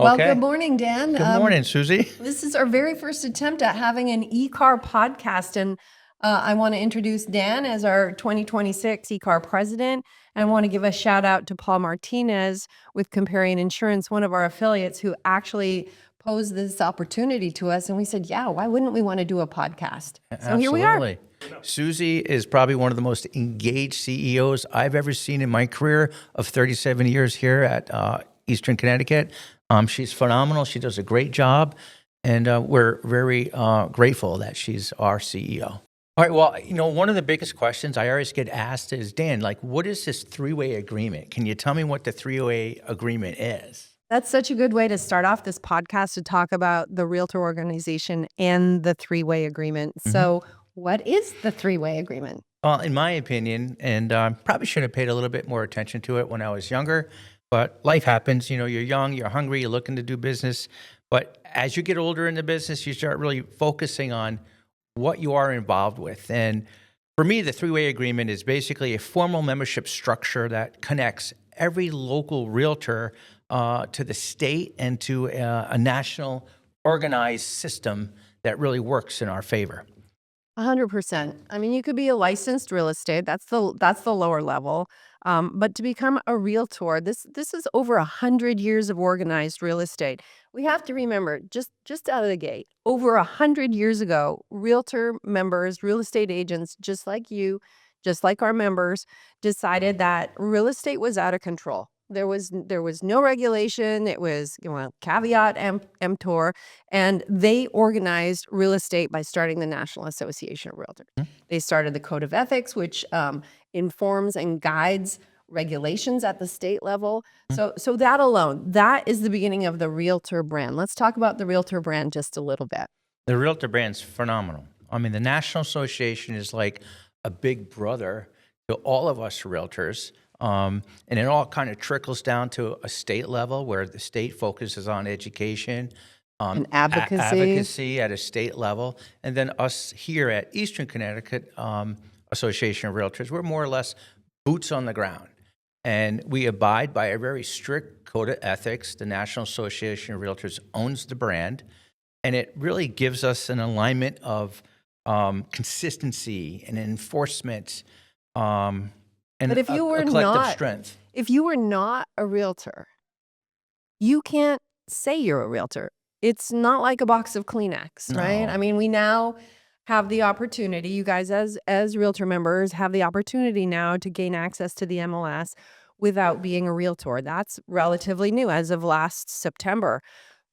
Well, good Okay. morning, Dan. Good morning, Susie. This is our very first attempt at having an e-car podcast, and I want to introduce Dan as our 2026 e-car president. And I want to give a shout out to Paul Martinez with Comparion Insurance, one of our affiliates, who actually posed this opportunity to us. And we said, yeah, why wouldn't we want to do a podcast? So here we are. Absolutely. Susie is probably one of the most engaged CEOs I've ever seen in my career of 37 years here at Eastern Connecticut. She's phenomenal. She does a great job, and we're very grateful that she's our CEO. All right. Well, one of the biggest questions I always get asked is, Dan, what is this three-way agreement? Can you tell me what the three-way agreement is? That's such a good way to start off this podcast to talk about the Realtor organization and the three-way agreement. So what is the three-way agreement? Well, in my opinion, and probably should have paid a little bit more attention to it when I was younger, but life happens. You're young, you're hungry, you're looking to do business. But as you get older in the business, you start really focusing on what you are involved with. And for me, the three-way agreement is basically a formal membership structure that connects every local realtor to the state and to a national organized system that really works in our favor. 100%. I mean, you could be a licensed real estate. That's the lower level. But to become a realtor, this is over 100 years of organized real estate. We have to remember, just out of the gate, over 100 years ago, realtor members, real estate agents, just like you, just like our members, decided that real estate was out of control. There was no regulation. It was caveat emptor, and they organized real estate by starting the National Association of Realtors. They started the Code of Ethics, which informs and guides regulations at the state level. So that alone, that is the beginning of the Realtor brand. Let's talk about the Realtor brand just a little bit. The Realtor brand's phenomenal. I mean, the National Association is like a big brother to all of us realtors. And it all kind of trickles down to a state level where the state focuses on education, And advocacy. advocacy at a state level. And then us here at Eastern Connecticut Association of Realtors, we're more or less boots on the ground. And we abide by a very strict code of ethics. The National Association of Realtors owns the brand. And it really gives us an alignment of consistency and enforcement and But if you were a collective not, strength. if you were not a realtor, you can't say you're a realtor. It's not like a box of Kleenex, right? No. I mean, we now have the opportunity, you guys as realtor members have the opportunity now to gain access to the MLS without being a realtor. That's relatively new as of last September.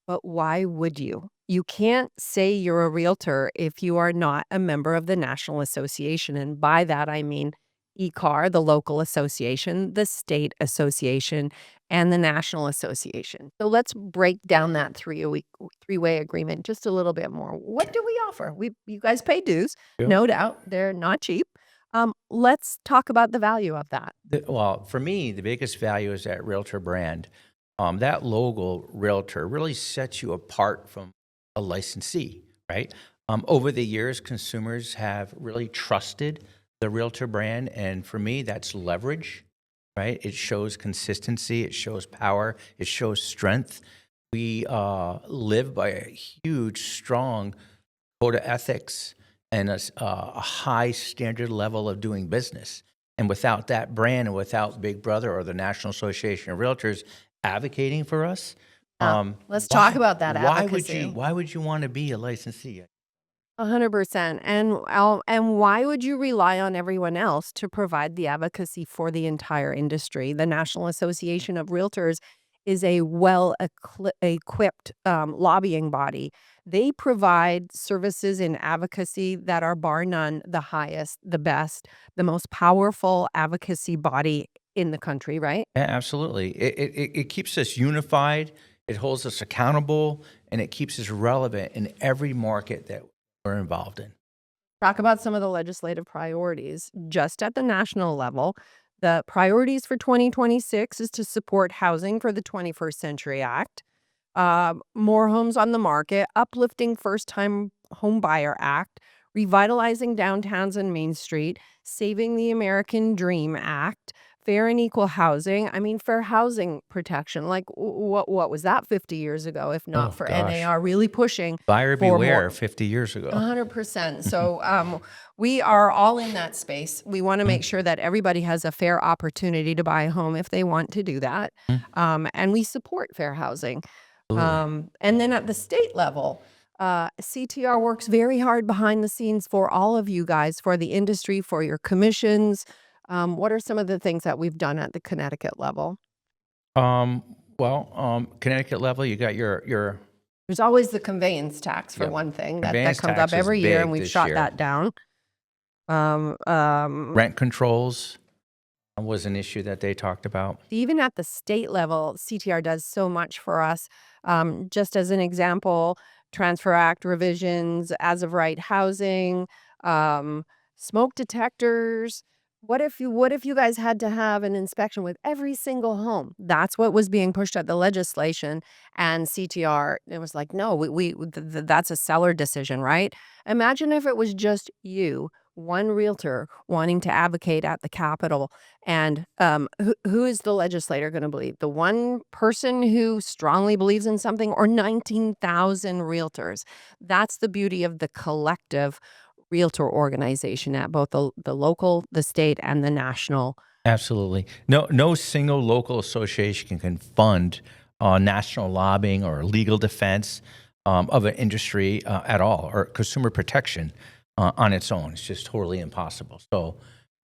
But why would you? You can't say you're a realtor if you are not a member of the National Association. And by that, I mean ECAR, the local association, the state association, and the national association. So let's break down that three-way agreement just a little bit more. What do we offer? You guys pay dues, Yeah. no doubt. They're not cheap. Let's talk about the value of that. Well, for me, the biggest value is that Realtor brand. That logo, Realtor, really sets you apart from a licensee, right? Over the years, consumers have really trusted the Realtor brand, and for me, that's leverage, right? It shows consistency, it shows power, it shows strength. We live by a huge, strong code of ethics and a high standard level of doing business. And without that brand and without Big Brother or the National Association of Realtors advocating for us, Let's talk about that why advocacy. why would you want to be a licensee? 100%. And why would you rely on everyone else to provide the advocacy for the entire industry? The National Association of Realtors is a well-equipped lobbying body. They provide services in advocacy that are bar none the highest, the best, the most powerful advocacy body in the country, right? Yeah, absolutely. It keeps us unified, it holds us accountable, and it keeps us relevant in every market that we're involved in. Talk about some of the legislative priorities. Just at the national level, the priorities for 2026 is to support housing for the 21st Century Act, more homes on the market, uplifting first-time home buyer act, revitalizing downtowns and Main Street, saving the American Dream Act, fair and equal housing. I mean, fair housing protection. Like what was that 50 years ago, if not Oh for gosh, NAR really pushing buyer for beware more? 50 years ago. 100%. So we are all in that space. We want to Mm, make sure that everybody has a fair opportunity to buy a home if they want to do that. mm, And we support fair housing. absolutely. And then at the state level, CTR works very hard behind the scenes for all of you guys, for the industry, for your commissions. What are some of the things that we've done at the Connecticut level? Connecticut level, you got your There's always the conveyance tax for yep. one thing that Conveyance comes up tax was every year, and big we've this shot year. that down. Um, um, Rent controls was an issue that they talked about. Even at the state level, CTR does so much for us. Just as an example, Transfer Act revisions, as of right housing, um, smoke detectors. What if you guys had to have an inspection with every single home? That's what was being pushed at the legislation, and CTR, it was like, no, that's a seller decision, right? Imagine if it was just you, one realtor, wanting to advocate at the Capitol, and who is the legislator going to believe? The one person who strongly believes in something, or 19,000 realtors? That's the beauty of the collective realtor organization at both the local, the state, and the national. Absolutely. No single local association can fund national lobbying or legal defense of an industry at all, or consumer protection on its own. It's just totally impossible. So,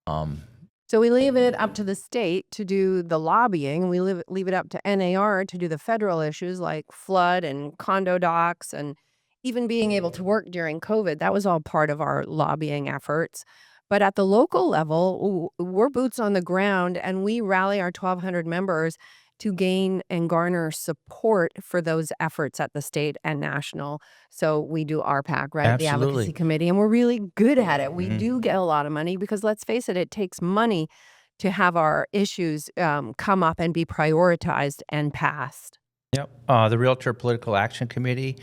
um, So we leave it up to the state to do the lobbying. We leave it up to NAR to do the federal issues like flood and condo docs, and even being able to work during COVID. That was all part of our lobbying efforts. But at the local level, we're boots on the ground, and we rally our 1,200 members to gain and garner support for those efforts at the state and national. So we do RPAC, right? The advocacy absolutely. committee, and we're really good at it. We Mhm. do get a lot of money because, let's face it, it takes money to have our issues come up and be prioritized and passed. Yep. The Realtor Political Action Committee,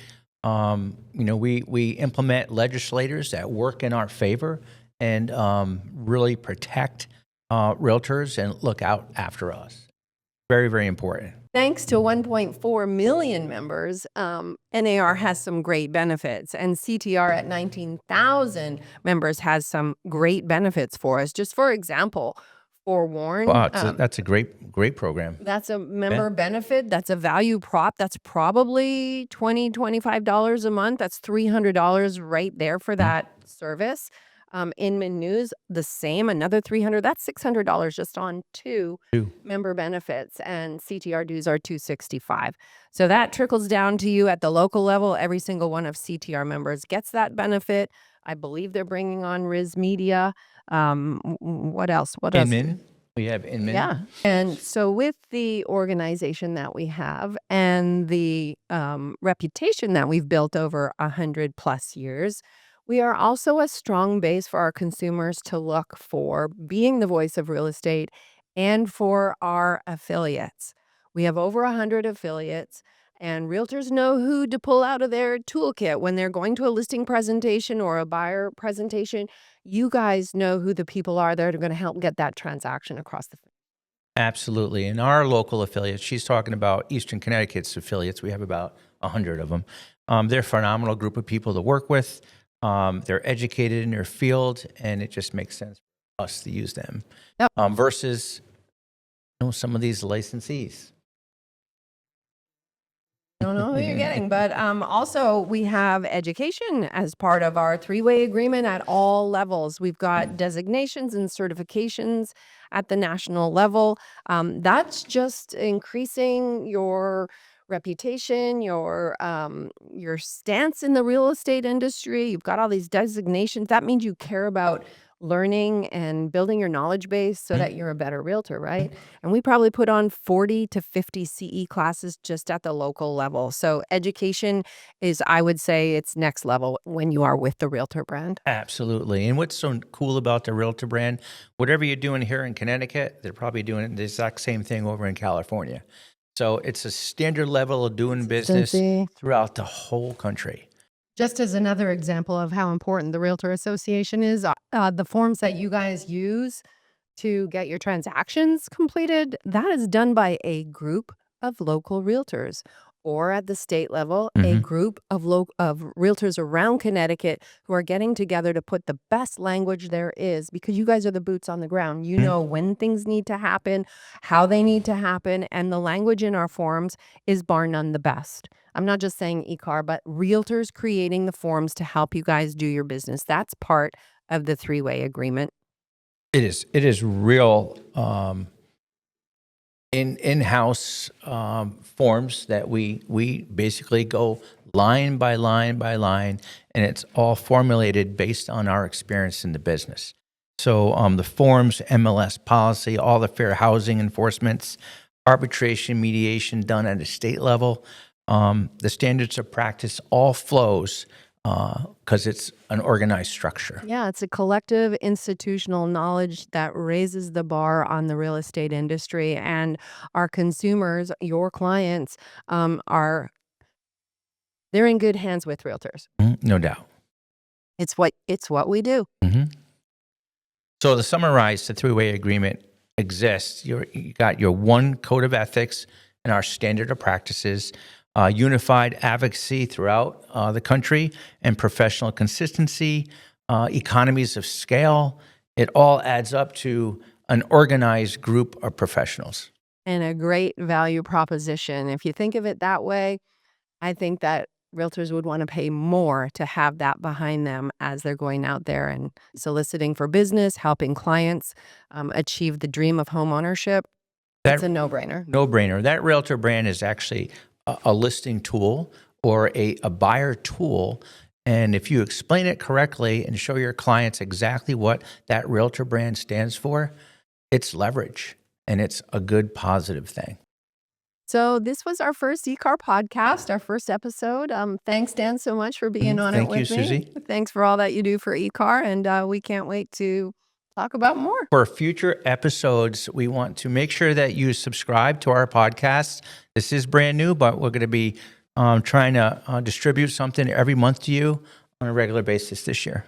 we implement legislators that work in our favor and really protect realtors and look out after us. Very, very important. Thanks to 1.4 million members, NAR has some great benefits, and CTR at 19,000 members has some great benefits for us. Just for example, forewarn, Wow, that's a great program. that's a Yeah. member benefit. That's a value prop. That's probably $25 a month. That's $300 right there for Mm, that service. Inman News, the same, another 300. That's $600 just on two two. member benefits, and CTR dues are 265. So that trickles down to you at the local level. Every single one of CTR members gets that benefit. I believe they're bringing on Riz Media. What else? What else? Inman. We have Inman. Yeah. And so, with the organization that we have and the reputation that we've built over 100+ years, we are also a strong base for our consumers to look for, being the voice of real estate, and for our affiliates. We have over 100 affiliates, and realtors know who to pull out of their toolkit when they're going to a listing presentation or a buyer presentation. You guys know who the people are that are going to help get that transaction across the finish. Absolutely. And our local affiliates, she's talking about Eastern Connecticut's affiliates. We have about 100 of them. They're a phenomenal group of people to work with. They're educated in their field, and it just makes sense for us to use them Yep. versus some of these licensees. Don't know who you're getting, but also we have education as part of our three-way agreement at all levels. We've got designations and certifications at the national level. That's just increasing your reputation, your stance in the real estate industry. You've got all these designations. That means you care about learning and building your knowledge base so that you're a better realtor, right? And we probably put on 40 to 50 CE classes just at the local level. So education is, I would say, it's next level when you are with the Realtor brand. Absolutely. And what's so cool about the Realtor brand, whatever you're doing here in Connecticut, they're probably doing the exact same thing over in California. So it's a standard level of doing business Consistency. throughout the whole country. Just as another example of how important the Realtor Association is, the forms that you guys use to get your transactions completed, that is done by a group of local realtors, or at the state level, a Hmm. group of realtors around Connecticut who are getting together to put the best language there is, because you guys are the boots on the ground. You know when things need to happen, how they need to happen, and the language in our forms is bar none the best. I'm not just saying eCar, but realtors creating the forms to help you guys do your business. That's part of the three-way agreement. It is. It is real in-house forms that we basically go line by line by line, and it's all formulated based on our experience in the business. So the forms, MLS policy, all the fair housing enforcements, arbitration, mediation done at a state level, the standards of practice all flows because it's an organized structure. Yeah, it's a collective institutional knowledge that raises the bar on the real estate industry, and our consumers, your clients, are they're in good hands with realtors. Mhm, no doubt. It's what we do. Mhm. So to summarize, the three-way agreement exists. You got your one code of ethics and our standard of practices, unified advocacy throughout the country, and professional consistency, economies of scale. It all adds up to an organized group of professionals. And a great value proposition. If you think of it that way, I think that realtors would want to pay more to have that behind them as they're going out there and soliciting for business, helping clients achieve the dream of home ownership. It's That a no-brainer. no-brainer. That Realtor brand is actually a listing tool or a buyer tool. And if you explain it correctly and show your clients exactly what that Realtor brand stands for, it's leverage and it's a good positive thing. So this was our first eCar podcast, our first episode. Thanks, Dan, so much for being on it Thank you, with me. Susie. Thanks for all that you do for eCar, and we can't wait to talk about more. For future episodes, we want to make sure that you subscribe to our podcast. This is brand new, but we're going to be trying to distribute something every month to you on a regular basis this year.